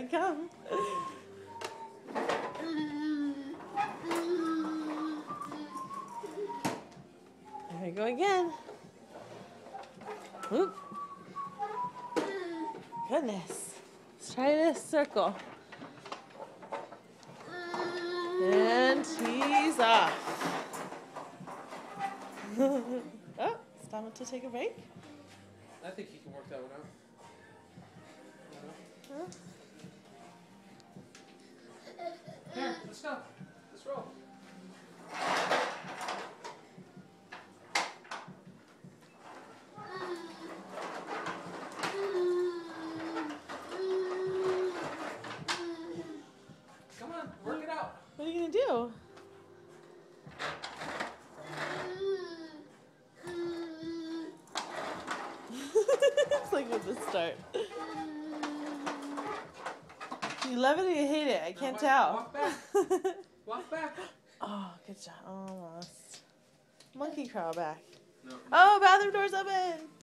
I come. There we go again. Whoop. Goodness. Let's try this circle. And he's off. Oh, it's time to take a break. I think he can work that one out. Huh? Here, let's go. Let's roll. Come on, work it out. What are you going to do? It's like with the start. You love it or you hate it? I can't tell. Walk back. Walk back. Oh, good job. Almost. Monkey crawl back. No. Oh, bathroom door's open.